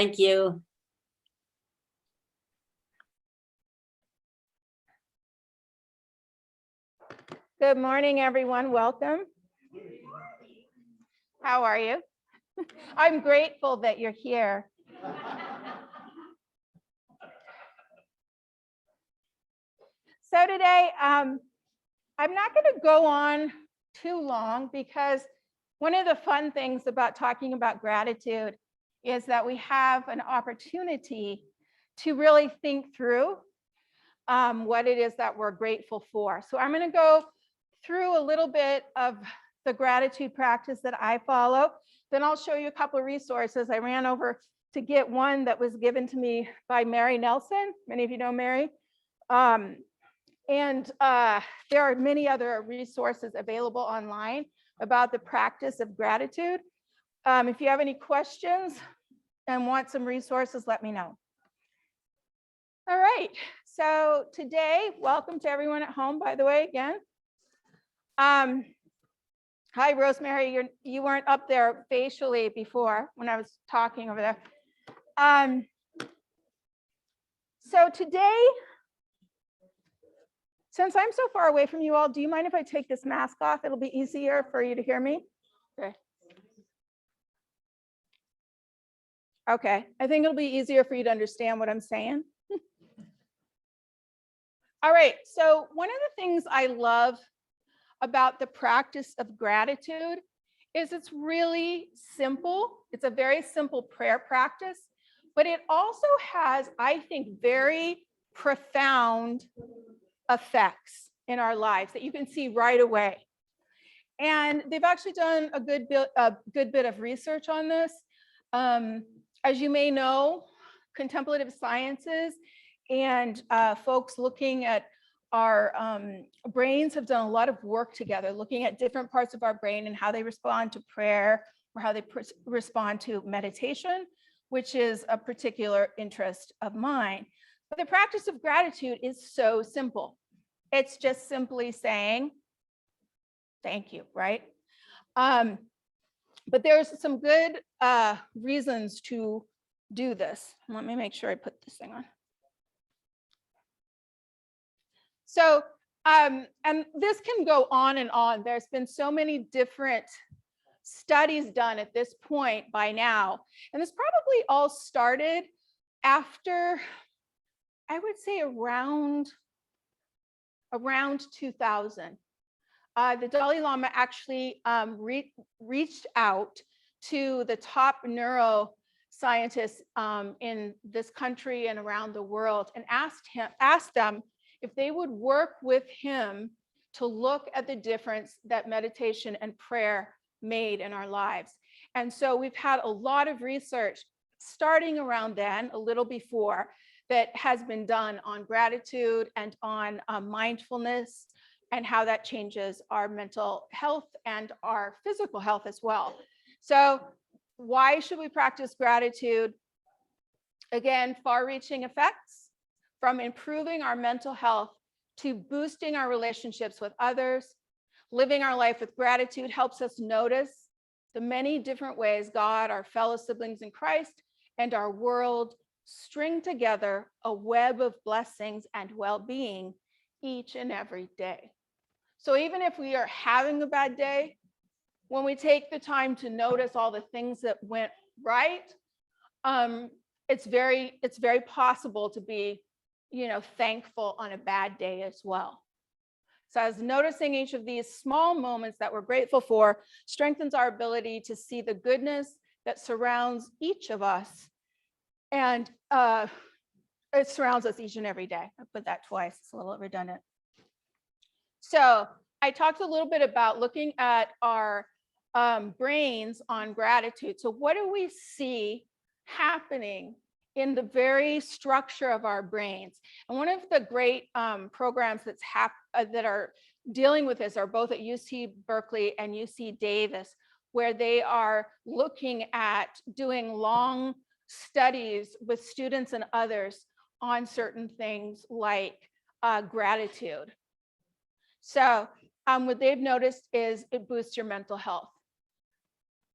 Thank you. Good morning, everyone. Welcome. How are you? I'm grateful that you're here. So today, I'm not going to go on too long because one of the fun things about talking about gratitude is that we have an opportunity to really think through what it is that we're grateful for. So I'm going to go through a little bit of the gratitude practice that I follow. Then I'll show you a couple of resources. I ran over to get one that was given to me by Mary Nelson. Many of you know Mary. There are many other resources available online about the practice of gratitude. If you have any questions and want some resources, let me know. All right, so today, welcome to everyone at home, by the way, again. Hi, Rosemary, you weren't up there facially before when I was talking over there. So today, since I'm so far away from you all, do you mind if I take this mask off? It'll be easier for you to hear me. Okay. Okay, I think it'll be easier for you to understand what I'm saying. All right, so one of the things I love about the practice of gratitude is it's really simple. It's a very simple prayer practice, but it also has, I think, very profound effects in our lives that you can see right away. And they've actually done a good bit of research on this. As you may know, contemplative sciences and folks looking at our brains have done a lot of work together, looking at different parts of our brain and how they respond to prayer or how they respond to meditation, which is a particular interest of mine. But the practice of gratitude is so simple. It's just simply saying, thank you, right? But there's some good reasons to do this. Let me make sure I put this thing on. So, and this can go on and on. There's been so many different studies done at this point by now. And this probably all started after, I would say around 2000. The Dalai Lama actually reached out to the top neuroscientists in this country and around the world and asked them if they would work with him to look at the difference that meditation and prayer made in our lives. And so we've had a lot of research starting around then, a little before, that has been done on gratitude and on mindfulness and how that changes our mental health and our physical health as well. So why should we practice gratitude? Again, far-reaching effects from improving our mental health to boosting our relationships with others. Living our life with gratitude helps us notice the many different ways God, our fellow siblings in Christ, and our world string together a web of blessings and well-being each and every day. So even if we are having a bad day, when we take the time to notice all the things that went right, it's very possible to be, thankful on a bad day as well. So as noticing each of these small moments that we're grateful for strengthens our ability to see the goodness that surrounds each of us. And it surrounds us each and every day. I put that twice, it's a little redundant. So I talked a little bit about looking at our brains on gratitude. So what do we see happening in the very structure of our brains? And one of the great programs that are dealing with this are both at UC Berkeley and UC Davis, where they are looking at doing long studies with students and others on certain things like gratitude. So what they've noticed is it boosts your mental health.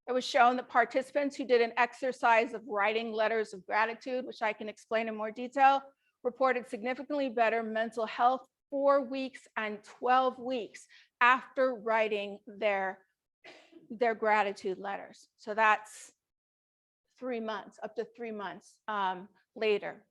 It was shown that participants who did an exercise of writing letters of gratitude, which I can explain in more detail, reported significantly better mental health 4 weeks and 12 weeks after writing their gratitude letters. So that's 3 months, up to 3 months later.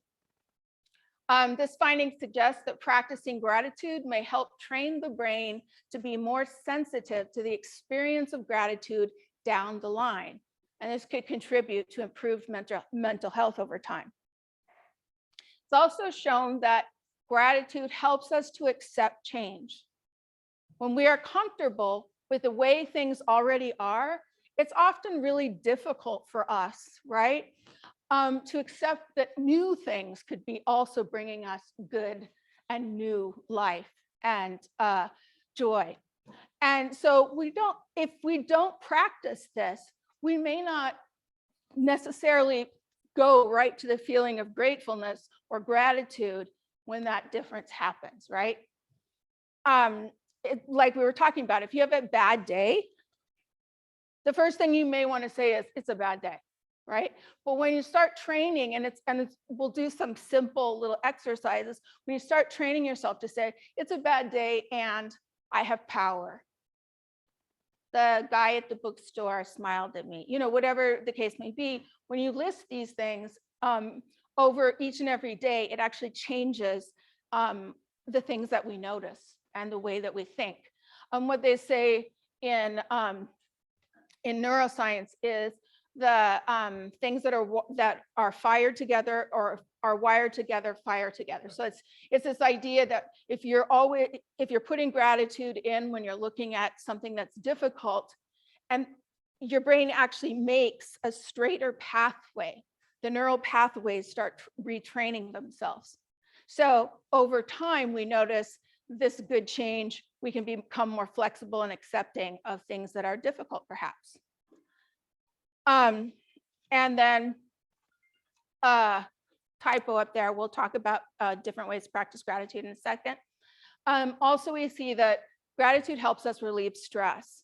This finding suggests that practicing gratitude may help train the brain to be more sensitive to the experience of gratitude down the line. And this could contribute to improved mental health over time. It's also shown that gratitude helps us to accept change. When we are comfortable with the way things already are, it's often really difficult for us, right? To accept that new things could be also bringing us good and new life and joy. And so if we don't practice this, we may not necessarily go right to the feeling of gratefulness or gratitude when that difference happens, right? Like we were talking about, if you have a bad day, the first thing you may want to say is, it's a bad day, right? But when you start training, and we'll do some simple little exercises, when you start training yourself to say, it's a bad day and I have power. The guy at the bookstore smiled at me, whatever the case may be. When you list these things over each and every day, it actually changes the things that we notice and the way that we think. What they say in neuroscience is the things that are fired together or are wired together fire together. So it's this idea that if you're putting gratitude in when you're looking at something that's difficult, and your brain actually makes a straighter pathway, the neural pathways start retraining themselves. So over time, we notice this good change. We can become more flexible and accepting of things that are difficult, perhaps. And then typo up there, we'll talk about different ways to practice gratitude in a second. Also, we see that gratitude helps us relieve stress.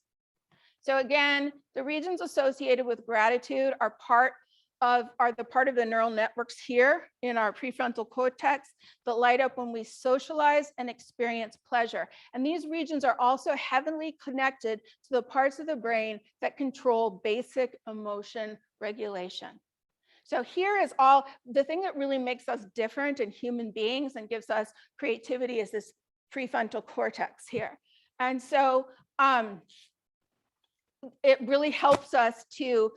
So again, the regions associated with gratitude are the part of the neural networks here in our prefrontal cortex that light up when we socialize and experience pleasure. And these regions are also heavily connected to the parts of the brain that control basic emotion regulation. So here is the thing that really makes us different in human beings and gives us creativity is this prefrontal cortex here. And so it really helps us to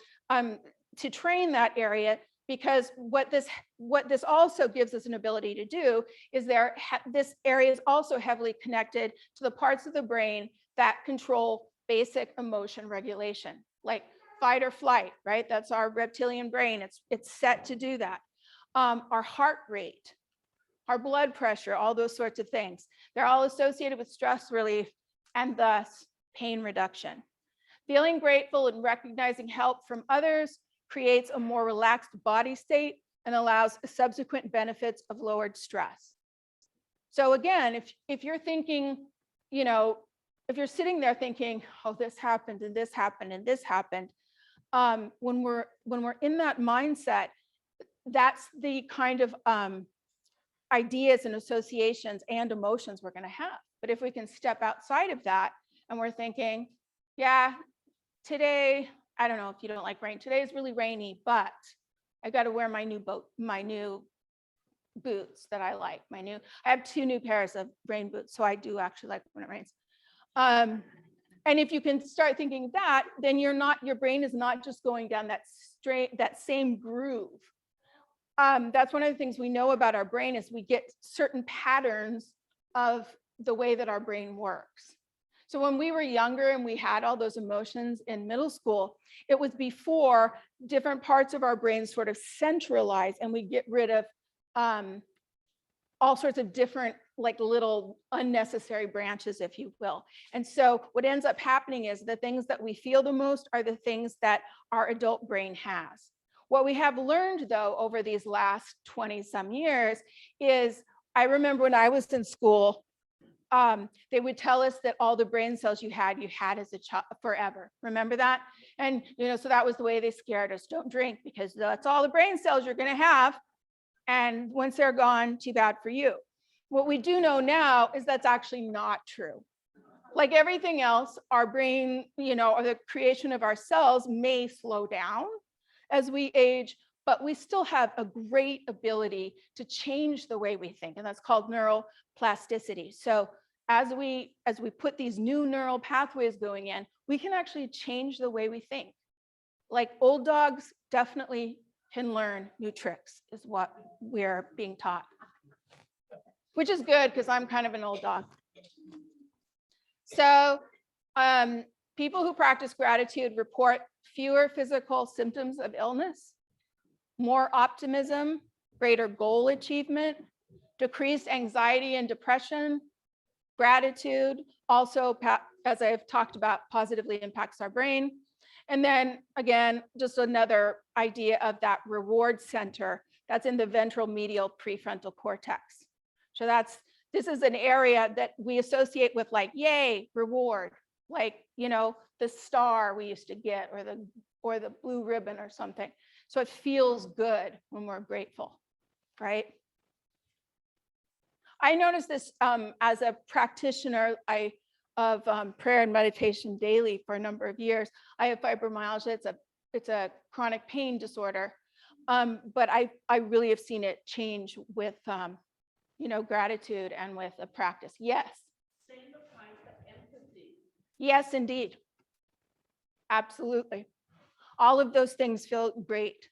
train that area, because what this also gives us an ability to do is this area is also heavily connected to the parts of the brain that control basic emotion regulation, like fight or flight, right? That's our reptilian brain. It's set to do that. Our heart rate, our blood pressure, all those sorts of things. They're all associated with stress relief and thus pain reduction. Feeling grateful and recognizing help from others creates a more relaxed body state and allows subsequent benefits of lowered stress. So again, if you're thinking, if you're sitting there thinking, oh, this happened and this happened and this happened, when we're in that mindset, that's the kind of ideas and associations and emotions we're going to have. But if we can step outside of that and we're thinking, yeah, today, I don't know if you don't like rain. Today is really rainy, but I got to wear my new boots that I like. I have 2 new pairs of rain boots, so I do actually like when it rains. And if you can start thinking that, then your brain is not just going down that same groove. That's one of the things we know about our brain is we get certain patterns of the way that our brain works. So when we were younger and we had all those emotions in middle school, it was before different parts of our brain sort of centralize and we get rid of all sorts of different like little unnecessary branches, if you will. And so what ends up happening is the things that we feel the most are the things that our adult brain has. What we have learned, though, over these last 20 some years is, I remember when I was in school, they would tell us that all the brain cells you had as a child forever. Remember that? And, so that was the way they scared us. Don't drink because that's all the brain cells you're going to have. And once they're gone, too bad for you. What we do know now is that's actually not true. Like everything else, our brain, or the creation of our cells may slow down as we age, but we still have a great ability to change the way we think, and that's called neuroplasticity. So as we put these new neural pathways going in, we can actually change the way we think. Like old dogs definitely can learn new tricks, is what we're being taught, which is good because I'm kind of an old dog. So people who practice gratitude report fewer physical symptoms of illness, more optimism, greater goal achievement, decreased anxiety and depression. Gratitude also, as I've talked about, positively impacts our brain. And then again, just another idea of that reward center that's in the ventral medial prefrontal cortex. So this is an area that we associate with like, yay, reward, like, the star we used to get or the blue ribbon or something. So it feels good when we're grateful, right? I noticed this as a practitioner of prayer and meditation daily for a number of years. I have fibromyalgia. It's a chronic pain disorder, but I really have seen it change with gratitude and with a practice. Yes. Same applies to empathy. Yes, indeed. Absolutely. All of those things feel great.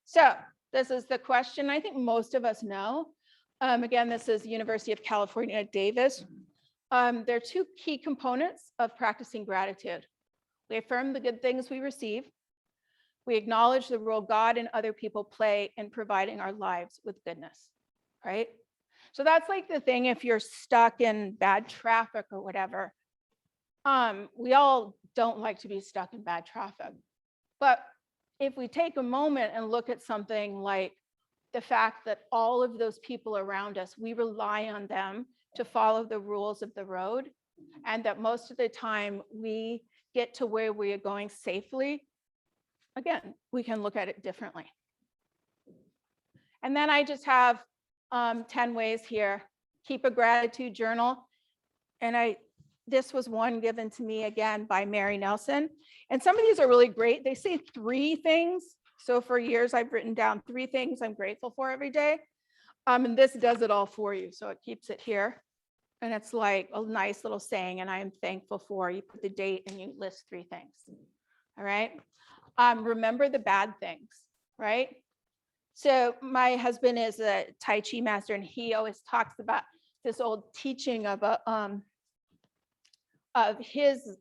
So this is the question I think most of us know. Again, this is University of California, Davis. There are two key components of practicing gratitude. We affirm the good things we receive. We acknowledge the role God and other people play in providing our lives with goodness, right? So that's like the thing if you're stuck in bad traffic or whatever. We all don't like to be stuck in bad traffic. But if we take a moment and look at something like the fact that all of those people around us, we rely on them to follow the rules of the road, and that most of the time we get to where we are going safely, again, we can look at it differently. And then I just have 10 ways here. Keep a gratitude journal. And this was one given to me again by Mary Nelson. And some of these are really great. They say 3 things. So for years, I've written down 3 things I'm grateful for every day. And this does it all for you. So it keeps it here. And it's like a nice little saying, and I am thankful for. You put the date and you list 3 things. All right. Remember the bad things, right? So my husband is a Tai Chi master, and he always talks about this old teaching of his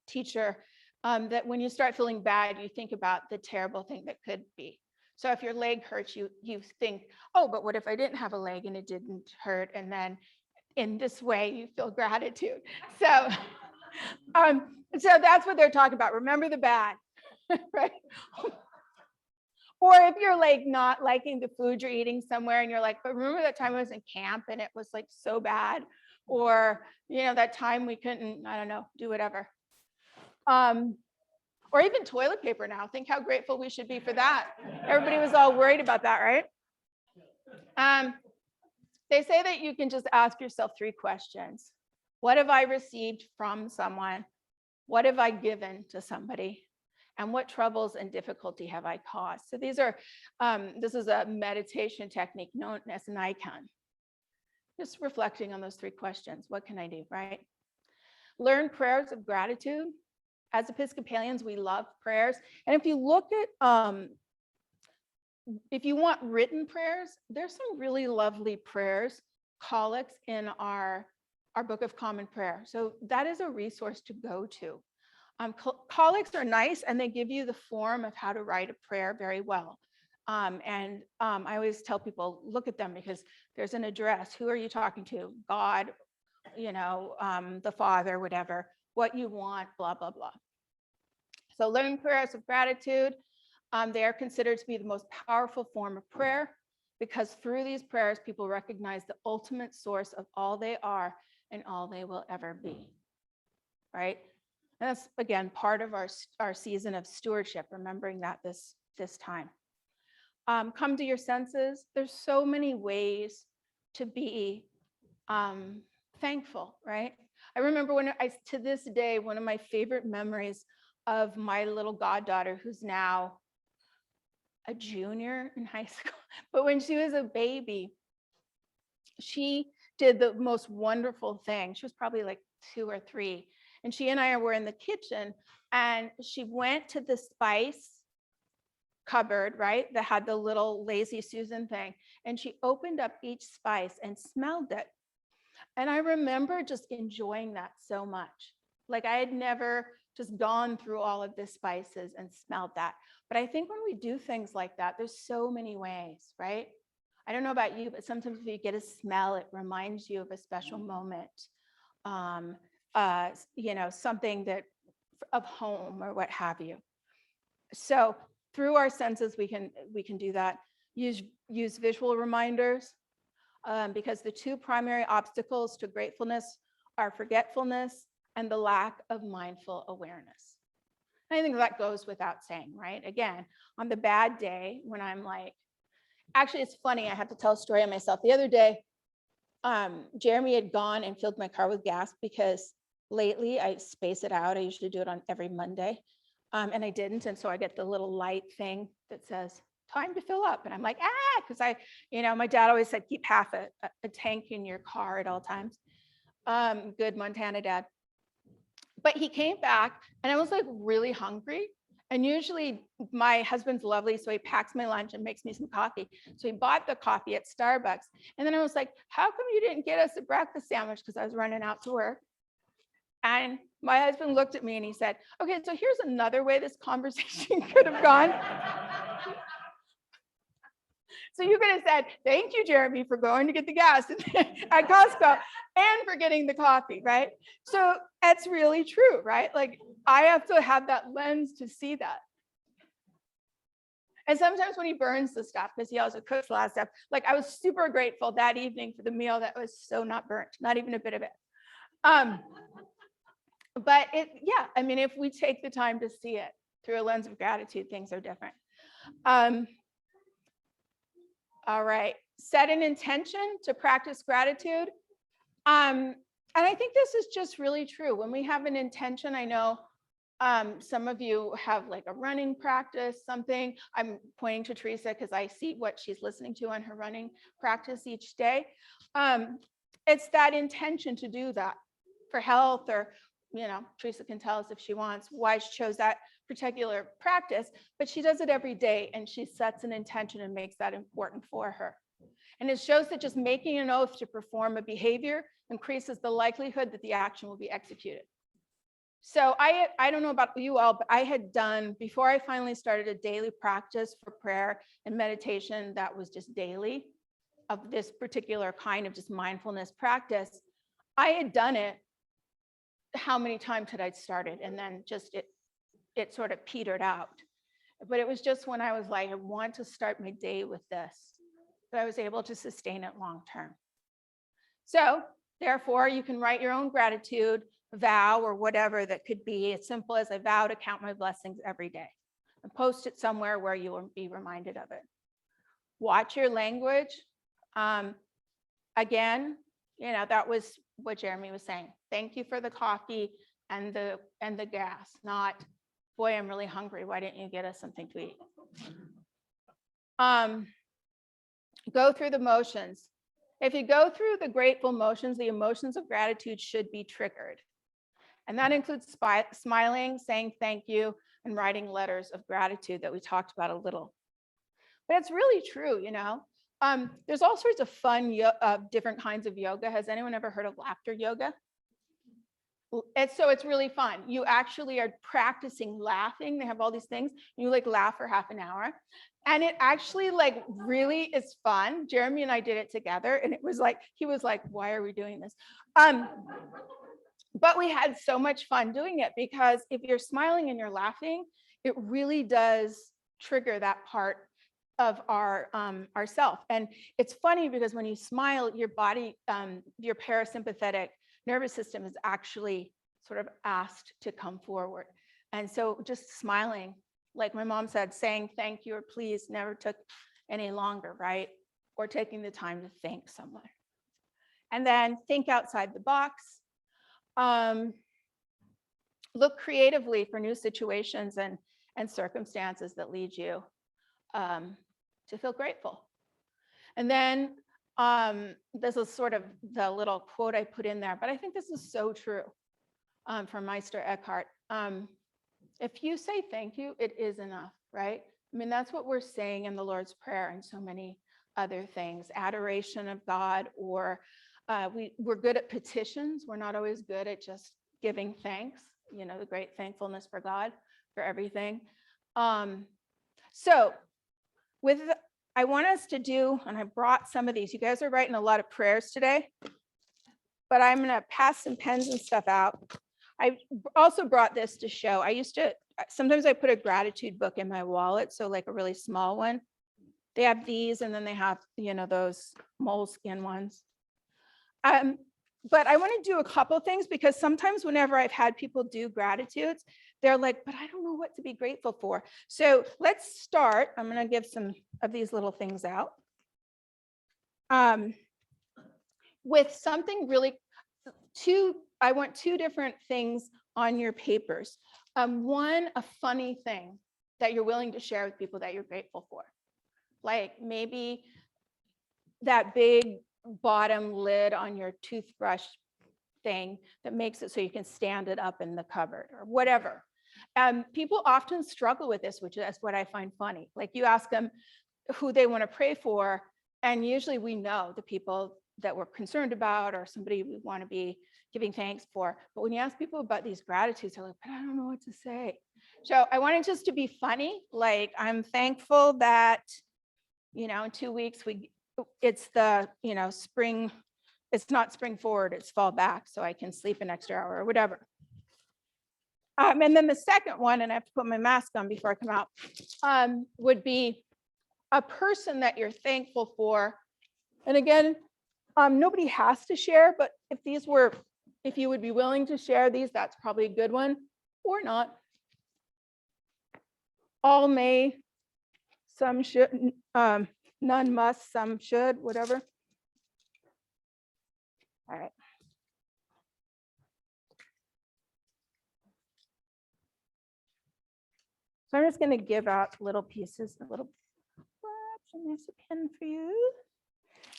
teacher, that when you start feeling bad, you think about the terrible thing that could be. So if your leg hurts, you think, oh, but what if I didn't have a leg and it didn't hurt? And then in this way, you feel gratitude. So, so that's what they're talking about. Remember the bad, right? Or if you're like not liking the food you're eating somewhere and you're like, but remember that time I was in camp and it was like so bad, or, that time we couldn't, I don't know, do whatever. Or even toilet paper now. Think how grateful we should be for that. Everybody was all worried about that, right? They say that you can just ask yourself 3 questions. What have I received from someone? What have I given to somebody? And what troubles and difficulty have I caused? So these are, this is a meditation technique known as an icon. Just reflecting on those 3 questions. What can I do, right? Learn prayers of gratitude. As Episcopalians, we love prayers. And if you look at, if you want written prayers, there's some really lovely prayers, collects in our Book of Common Prayer. So that is a resource to go to. Collects are nice, and they give you the form of how to write a prayer very well. I always tell people, look at them, because there's an address. Who are you talking to? God, the Father, whatever, what you want, blah, blah, blah. So learning prayers of gratitude, they are considered to be the most powerful form of prayer. because through these prayers, people recognize the ultimate source of all they are and all they will ever be, right? And that's, again, part of our season of stewardship, remembering that this time. Come to your senses. There's so many ways to be thankful, right? I remember to this day, one of my favorite memories of my little goddaughter, who's now a junior in high school, but when she was a baby, she did the most wonderful thing. She was probably like 2 or 3, and she and I were in the kitchen, and she went to the spice cupboard, right, that had the little Lazy Susan thing, and she opened up each spice and smelled it. And I remember just enjoying that so much. Like, I had never just gone through all of the spices and smelled that. But I think when we do things like that, there's so many ways, right? I don't know about you, but sometimes if you get a smell, it reminds you of a special moment, something that of home or what have you. So through our senses, we can do that. Use visual reminders, because the 2 primary obstacles to gratefulness are forgetfulness and the lack of mindful awareness. And I think that goes without saying, right? Again, on the bad day, when I'm like, actually, it's funny, I have to tell a story on myself. The other day, Jeremy had gone and filled my car with gas, because lately I space it out. I usually do it on every Monday, and I didn't. And so I get the little light thing that says, time to fill up. And I'm like, because my dad always said, keep half a tank in your car at all times. Good Montana dad. But he came back, and I was like really hungry. And usually my husband's lovely, so he packs my lunch and makes me some coffee. So he bought the coffee at Starbucks. And then I was like, how come you didn't get us a breakfast sandwich? Because I was running out to work. And my husband looked at me and he said, okay, so here's another way this conversation could have gone. So you could have said, thank you, Jeremy, for going to get the gas at Costco and for getting the coffee, right? So that's really true, right? Like, I have to have that lens to see that. And sometimes when he burns the stuff, because he also cooks a lot of stuff, like, I was super grateful that evening for the meal that was so not burnt, not even a bit of it. But if we take the time to see it through a lens of gratitude, things are different. All right, set an intention to practice gratitude. And I think this is just really true. When we have an intention, I know some of you have like a running practice, something. I'm pointing to Teresa because I see what she's listening to on her running practice each day. It's that intention to do that for health, or, Teresa can tell us if she wants why she chose that particular practice, but she does it every day, and she sets an intention and makes that important for her. And it shows that just making an oath to perform a behavior increases the likelihood that the action will be executed. So I don't know about you all, but I had done, before I finally started a daily practice for prayer and meditation that was just daily, of this particular kind of just mindfulness practice, I had done it. How many times had I started? And then just it sort of petered out. But it was just when I was like, I want to start my day with this, that I was able to sustain it long term. So therefore, you can write your own gratitude vow or whatever that could be as simple as, I vow to count my blessings every day, and post it somewhere where you will be reminded of it. Watch your language. Again, that was what Jeremy was saying. Thank you for the coffee and the gas, not, boy, I'm really hungry. Why didn't you get us something to eat? Go through the motions. If you go through the grateful motions, the emotions of gratitude should be triggered. And that includes smiling, saying thank you, and writing letters of gratitude that we talked about a little. But it's really true, There's all sorts of fun, different kinds of yoga. Has anyone ever heard of laughter yoga? It's really fun. You actually are practicing laughing. They have all these things. You laugh for half an hour. And it actually really is fun. Jeremy and I did it together. And it was he was like, why are we doing this? But we had so much fun doing it, because if you're smiling and you're laughing, it really does trigger that part of our ourself. And it's funny because when you smile, your body, your parasympathetic nervous system is actually sort of asked to come forward. And so just smiling, like my mom said, saying thank you or please never took any longer, right? Or taking the time to thank someone. And then think outside the box. Look creatively for new situations and circumstances that lead you to feel grateful. And then this is sort of the little quote I put in there, but I think this is so true from Meister Eckhart. If you say thank you, it is enough, right? I mean, that's what we're saying in the Lord's Prayer and so many other things, adoration of God, or we're good at petitions. We're not always good at just giving thanks, you know, the great thankfulness for God, for everything. So I want us to do, and I brought some of these. You guys are writing a lot of prayers today, but I'm going to pass some pens and stuff out. I also brought this to show. Sometimes I put a gratitude book in my wallet, so like a really small one. They have these, and then they have, you know, those moleskin ones. But I want to do a couple things because sometimes whenever I've had people do gratitudes, they're like, but I don't know what to be grateful for. So let's start. I'm going to give some of these little things out. With something really, I want two different things on your papers. One, a funny thing that you're willing to share with people that you're grateful for. Like maybe that big bottom lid on your toothbrush thing that makes it so you can stand it up in the cupboard or whatever. People often struggle with this, which is what I find funny. Like you ask them who they want to pray for, and usually we know the people that we're concerned about or somebody we want to be giving thanks for. But when you ask people about these gratitudes, they're like, but I don't know what to say. So I wanted just to be funny. Like, I'm thankful that, you know, in 2 weeks, it's the, you know, spring, it's not spring forward, it's fall back, so I can sleep an extra hour or whatever. And then the second one, and I have to put my mask on before I come out, would be a person that you're thankful for. And again, nobody has to share, but if you would be willing to share these, that's probably a good one, or not. All may, some should, none must, some should, whatever. All right. So I'm just going to give out little pieces, a little, and there's a pen for you.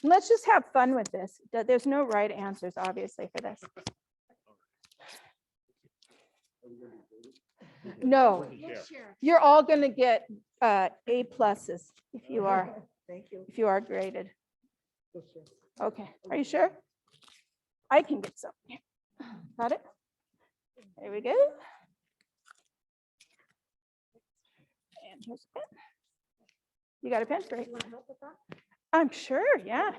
And let's just have fun with this. There's no right answers, obviously, for this. No, you're all going to get A pluses if you are. Thank you. If you are graded. Okay, are you sure? I can get some. Got it? There we go. And here's a pen. You got a pen? Great. I'm sure, yeah.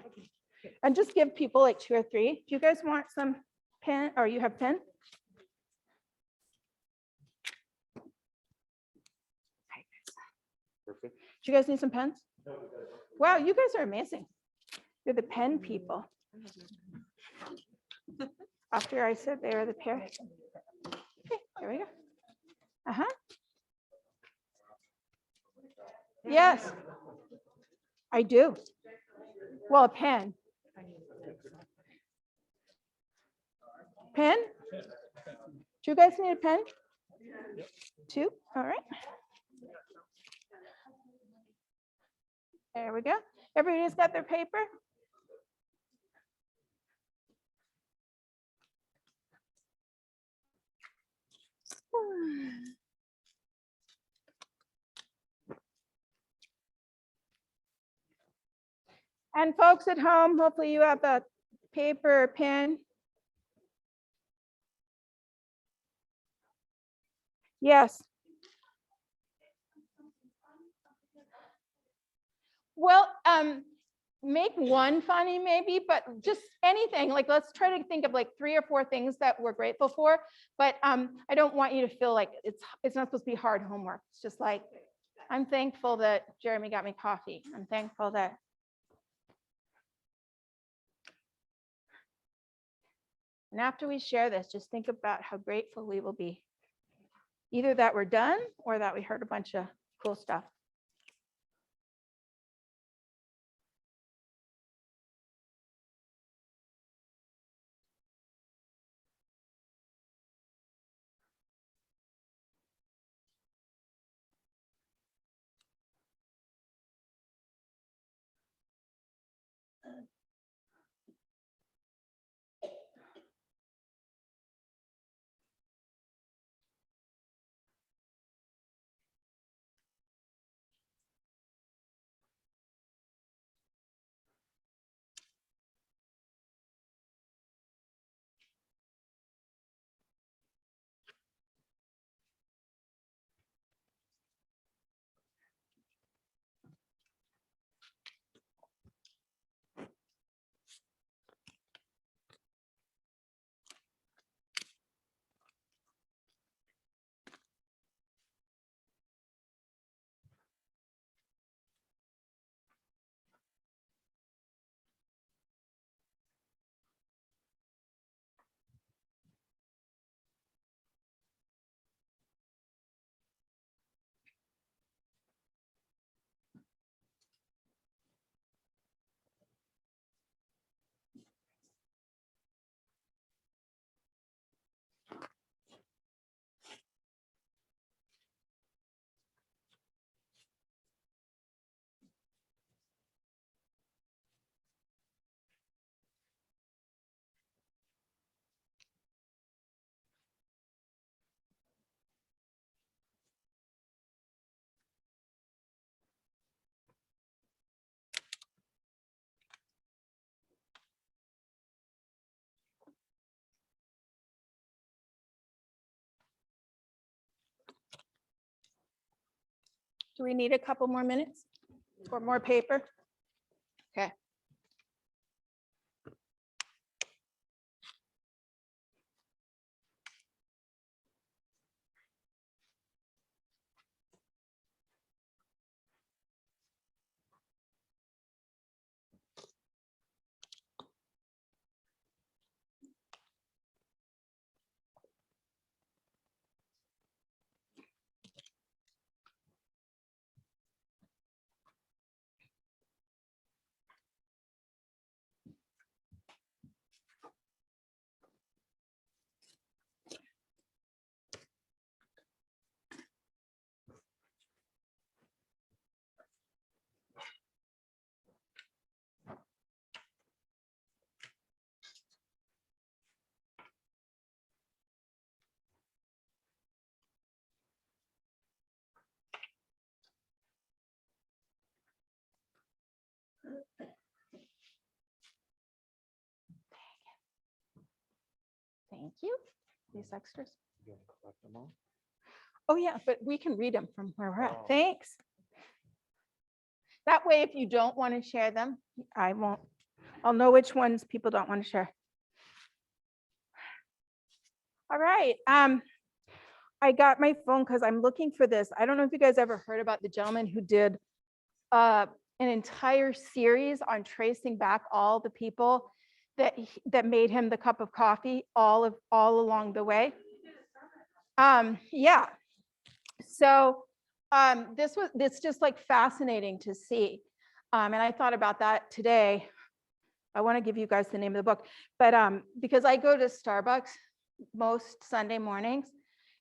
And just give people like 2 or 3. Do you guys want some pen, or you have pen? Perfect. Do you guys need some pens? Wow, you guys are amazing. You're the pen people. After I said they are the pair. Okay, there we go. Uh-huh. Yes, I do. Well, a pen. Pen? Do you guys need a pen? 2? All right. There we go. Everybody's got their paper? And folks at home, hopefully you have a paper or pen. Yes. Well, make one funny maybe, but just anything. Like, let's try to think of like 3 or 4 things that we're grateful for. But I don't want you to feel like it's not supposed to be hard homework. It's just like, I'm thankful that Jeremy got me coffee. I'm thankful that and after we share this, just think about how grateful we will be. Either that we're done or that we heard a bunch of cool stuff. Do we need a couple more minutes or more paper? Okay. Thank you. These extras. You gonna collect them all? Oh, yeah, but we can read them from where we're at. Oh. Thanks. That way, if you don't want to share them, I won't. I'll know which ones people don't want to share. All right. I got my phone because I'm looking for this. I don't know if you guys ever heard about the gentleman who did an entire series on tracing back all the people that made him the cup of coffee all along the way. Yeah. So it's just like fascinating to see. And I thought about that today. I want to give you guys the name of the book, but because I go to Starbucks most Sunday mornings,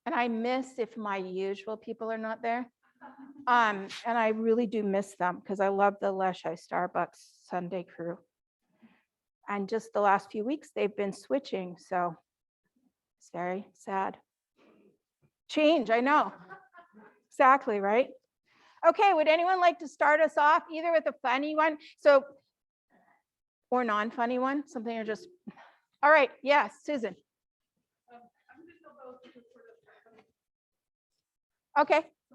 and I miss if my usual people are not there. And I really do miss them because I love the Leshy Starbucks Sunday crew. And just the last few weeks, they've been switching. So it's very sad. Change, I know. Exactly, right? Okay, would anyone like to start us off either with a funny one? Or non-funny one, something you're just, all right, yes, Susan. I'm just about to sort Okay. So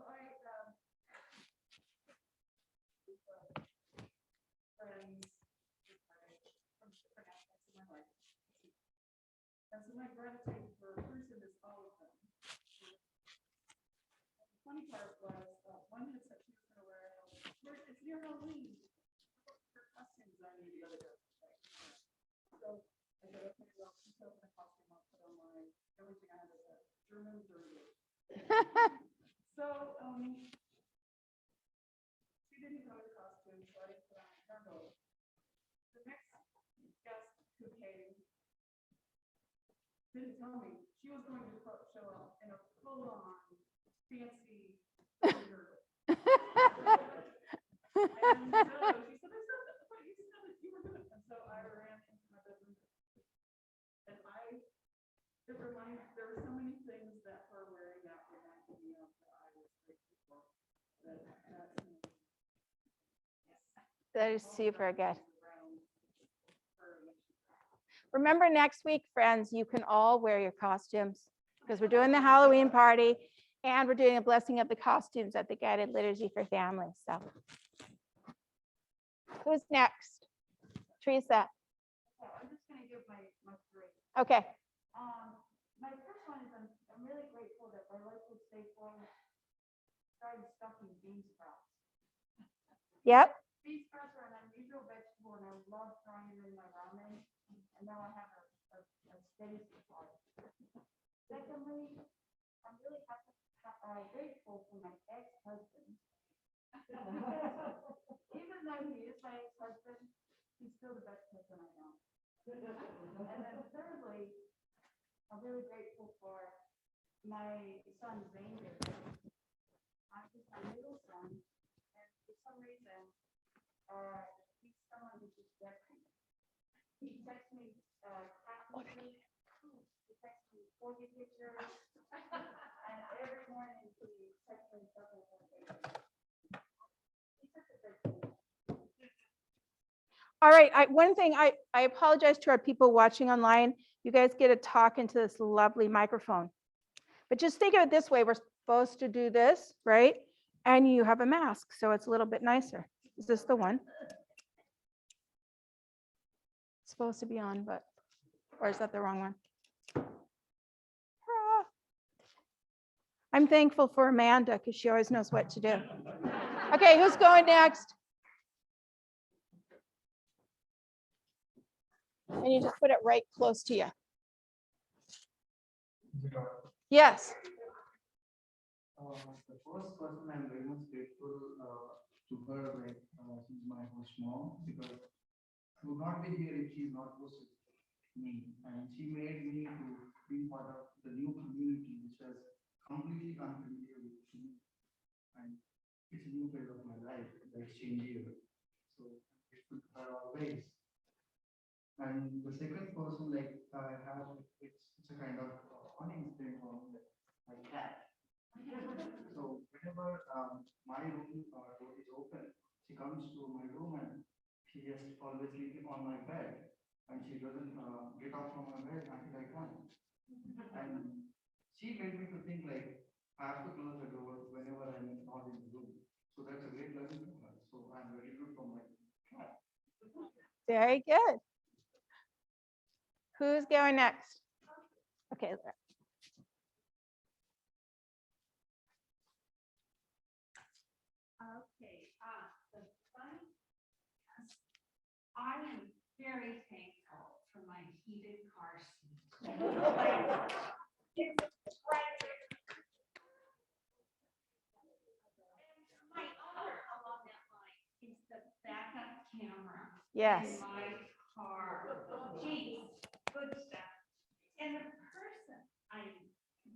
friends from different aspects of my life. And so my gratitude for a person is all of them. The funny part was one had such near Halloween. Her costumes I need the other day. So I said, okay, well, she took my costume, I'll put on my, everything I have is a German dirty. So, she didn't know the costume, so I didn't put on her nose. The next guest who came didn't tell me she was going to show up in a full-on fancy girdle. And so she said, but you said that you were good. And so I ran into my bedroom. And there were so many things that her wearing that reminded me of that I was grateful for. That is super good. Remember next week, friends, you can all wear your costumes because we're doing the Halloween party and we're doing a blessing of the costumes at the guided liturgy for families. So who's next? Teresa. I'm just going to give my three. Okay. My first one is I'm really grateful that my life was stable. Started stuffing bean sprouts. Yep. Bean sprouts are an unusual vegetable, and I love throwing them in my ramen. And now I have a steady supply. Secondly, I'm really grateful for my ex-husband. Even though he is my ex-husband, he's still the best person I know. And then thirdly, I'm really grateful for my son Xavier. He's my middle son, and for some reason, he's someone who's just different. He texts me happy. He texts me 40 pictures, and every morning he texts me something. He's such a good kid. All right. One thing, I apologize to our people watching online. You guys get to talk into this lovely microphone. But just think of it this way. We're supposed to do this, right? And you have a mask, so it's a little bit nicer. Is this the one? It's supposed to be on, but, or is that the wrong one? I'm thankful for Amanda because she always knows what to do. Okay, who's going next? And you just put it right close to you. Yes. The first person I'm very much grateful to her, like she's my host mom, because I would not be here if she's not hosted me, and she made me to be part of the new community, which was completely unfamiliar with me, and it's a new phase of my life that's changing. So I'm grateful to her always. And the second person, like I have, it's a kind of funny thing for me, my cat. So whenever my room door is open, she comes to my room and she just always sleeping on my bed, and she doesn't get up from my bed until I come. And she made me to think like I have to close the door whenever I'm not in the room. So that's a great lesson for her. So I'm very good for my cat. Very good. Who's going next? Okay. Okay, the fun. I am very thankful for my heated car seat. It's right there. And my other along that line is the backup camera. Yes. In my car. Geez, good stuff. And the person I'm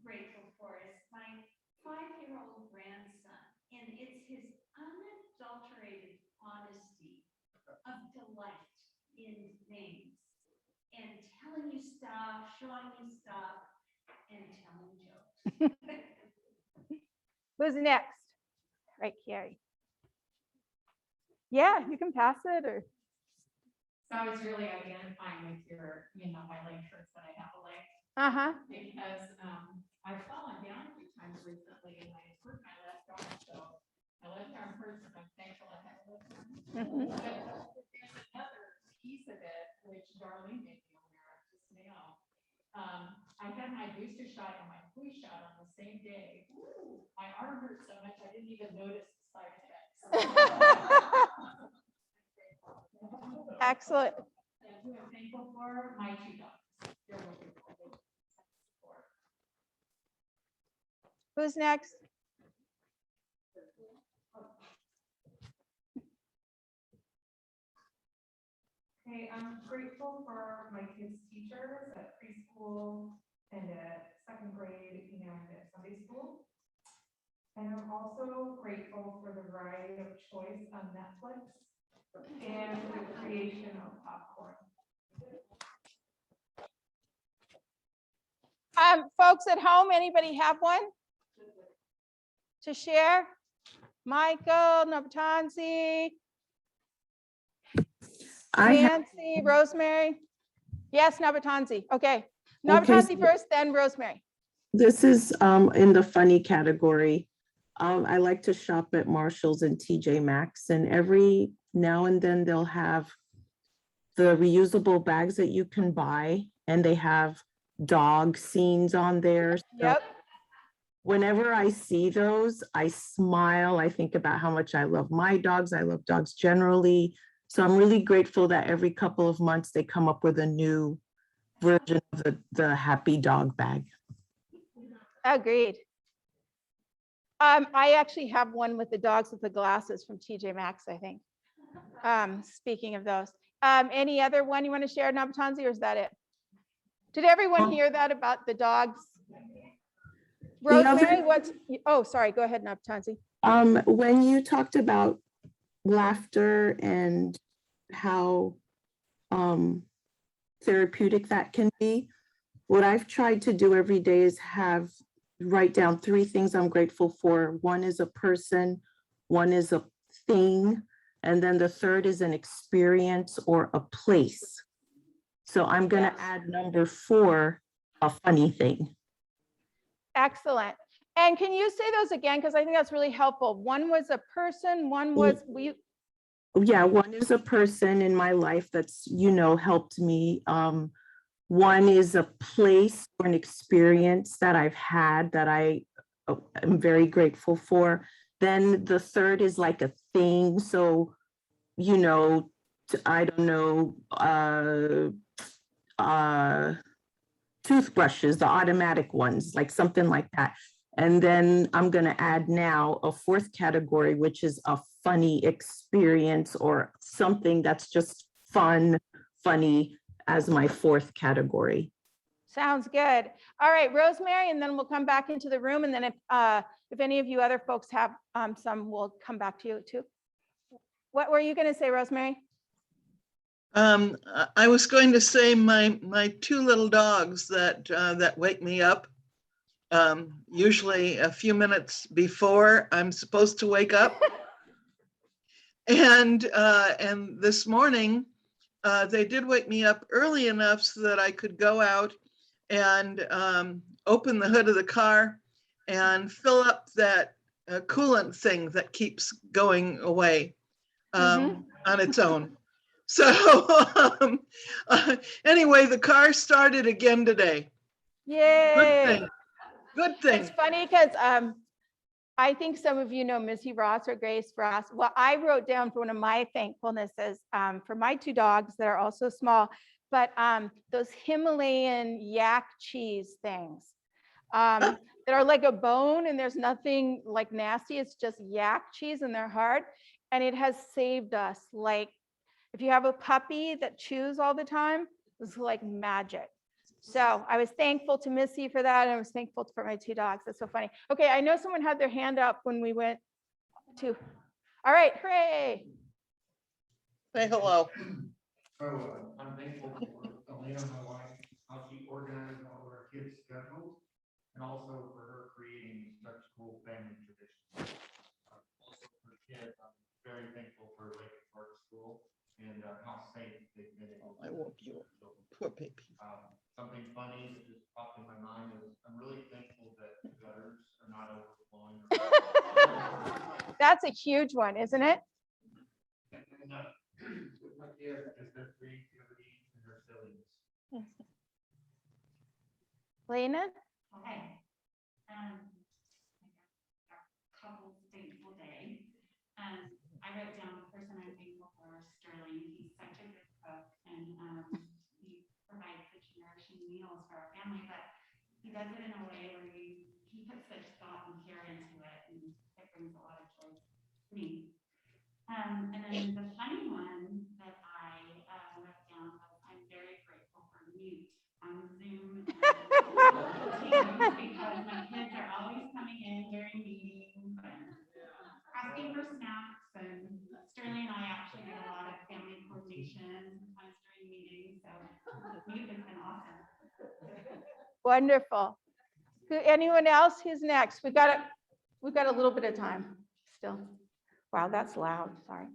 grateful for is my 5-year-old grandson. And it's his unadulterated honesty of delight in things and telling you stuff, showing you stuff, and telling jokes. Who's next? Right, Carrie. Yeah, you can pass it or. So I was really identifying with your, my leg hurts, but I have a leg. Uh-huh. Because I've fallen down a few times recently and I hurt my left arm. So my left arm hurts and I'm thankful I have a left arm. But there's another piece of it, which Darlene made me aware of just now. I had my booster shot and my flu shot on the same day. My arm hurt so much I didn't even notice the side effects. Excellent. And who I'm thankful for, my 2 dogs. They're wonderful. They support. Who's next? Okay, I'm grateful for my kids' teachers at preschool and at 2nd grade and at Sunday school. And I'm also grateful for the variety of choice on Netflix and the creation of popcorn. Folks at home, anybody have one to share? Michael, Nabatanzi, Nancy, Rosemary? Yes, Nabatanzi. Okay. Nabatanzi first, then Rosemary. This is in the funny category. I like to shop at Marshall's and TJ Maxx, and every now and then they'll have the reusable bags that you can buy, and they have dog scenes on there. So Yep. whenever I see those, I smile. I think about how much I love my dogs. I love dogs generally. So I'm really grateful that every couple of months they come up with a new version of the happy dog bag. Agreed. I actually have one with the dogs with the glasses from TJ Maxx, I think. Speaking of those. Any other one you want to share, Nabatanzi, or is that it? Did everyone hear that about the dogs? Rosemary, oh, sorry, go ahead, Nabatanzi. When you talked about laughter and how therapeutic that can be, what I've tried to do every day is write down 3 things I'm grateful for. One is a person, one is a thing, and then the third is an experience or a place. So I'm going to add number 4, a funny thing. Excellent. And can you say those again? Because I think that's really helpful. One was a person, one was Yeah, one is a person in my life that's, helped me. One is a place or an experience that I've had that I am very grateful for. Then the third is like a thing. So, I don't know, toothbrushes, the automatic ones, like something like that. And then I'm going to add now a 4th category, which is a funny experience or something that's just funny as my 4th category. Sounds good. All right, Rosemary, and then we'll come back into the room. And then if any of you other folks have some, we'll come back to you too. What were you going to say, Rosemary? I was going to say my 2 little dogs that wake me up, usually a few minutes before I'm supposed to wake up. And this morning, they did wake me up early enough so that I could go out and open the hood of the car and fill up that coolant thing that keeps going away on its own. So anyway, the car started again today. Yay. Good thing. It's funny because I think some of you know Missy Ross or Grace Ross. Well, I wrote down for one of my thankfulnesses for my 2 dogs that are also small, but those Himalayan yak cheese things that are like a bone and there's nothing like nasty. It's just yak cheese and they're hard. And it has saved us. Like if you have a puppy that chews all the time, it's like magic. So I was thankful to Missy for that. And I was thankful for my 2 dogs. That's so funny. Okay, I know someone had their hand up when we went to. All right, hooray. Say hello. So I'm thankful for Elena, my wife, how she organized all of our kids' schedules, and also for her creating such cool family traditions. Also for kids, I'm very thankful for Lincoln Park School and how safe they've been able to. I woke you up. Poor baby. Something funny that just popped in my mind is I'm really thankful that gutters are not overflowing. That's a huge one, isn't it? With my kids, just their creativity and their silliness. Lena? Okay. Couple thankful day. I wrote down the person I'm thankful for, Sterling. He's such a good calls for our family, but he does it in a way where he puts such thought and care into it, and it brings a lot of joy to me. And then the funny one that I wrote down was, I'm very grateful for mute on Zoom and Teams, because my kids are always coming in during meetings and asking for snacks, and Sterling and I actually do a lot of family coordination sometimes during meetings, so mute has been awesome. Wonderful. Anyone else? Who's next? We've got a little bit of time still. Wow, that's loud. Sorry.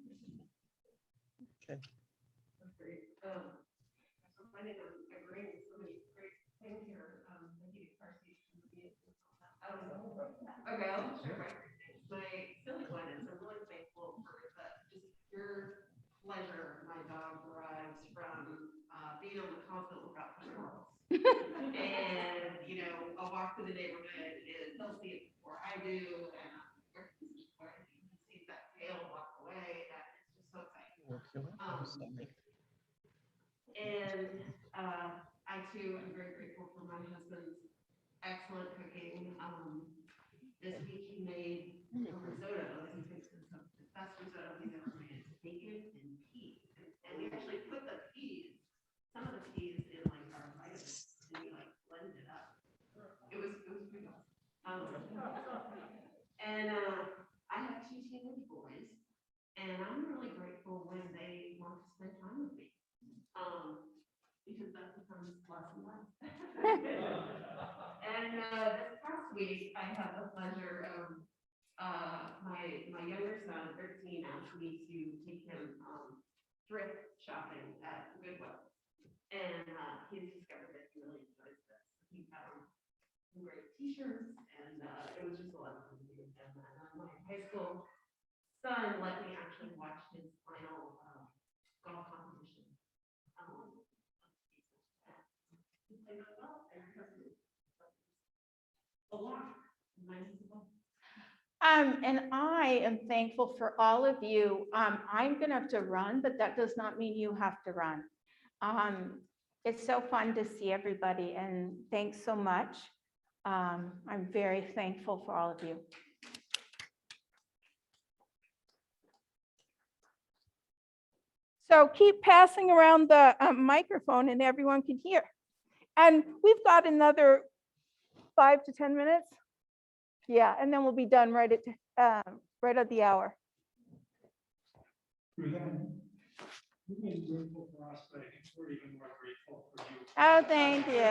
My name is agreeing with so many great things here. Thank you, Garcia. Okay, I'll share my great things. My silly one is I'm really thankful for the just pure pleasure my dog derives from being on the constant lookout for squirrels. And a walk through the neighborhood is he'll see it before I do, and he sees that tail walk away. That is just so exciting. And I too am very grateful for my husband's excellent cooking. This week he made a risotto that he thinks is the best risotto he's ever made. It's bacon and peas. And we actually put the peas, some of the peas in like our vitamins, and we like blended it up. It was pretty awesome. And I have 2 teenage boys, and I'm really grateful when they want to spend time with me. Because that becomes less and less. And this past week, I had the pleasure of my younger son, 13, asked me to take him thrift shopping at Goodwill. And he's discovered that he really enjoys this. He found some great t-shirts, and it was just a lot of fun to do with him. And my high school son let me actually watch his final golf competition. And I am thankful for all of you. I'm gonna have to run, but that does not mean you have to run. It's so fun to see everybody, and thanks so much. I'm very thankful for all of you. So keep passing around the microphone and everyone can hear. And we've got another 5 to 10 minutes. Yeah, and then we'll be done right at the hour. Ruth Anne, you've been grateful for us, but I think we're even more grateful for you. Oh, thank you.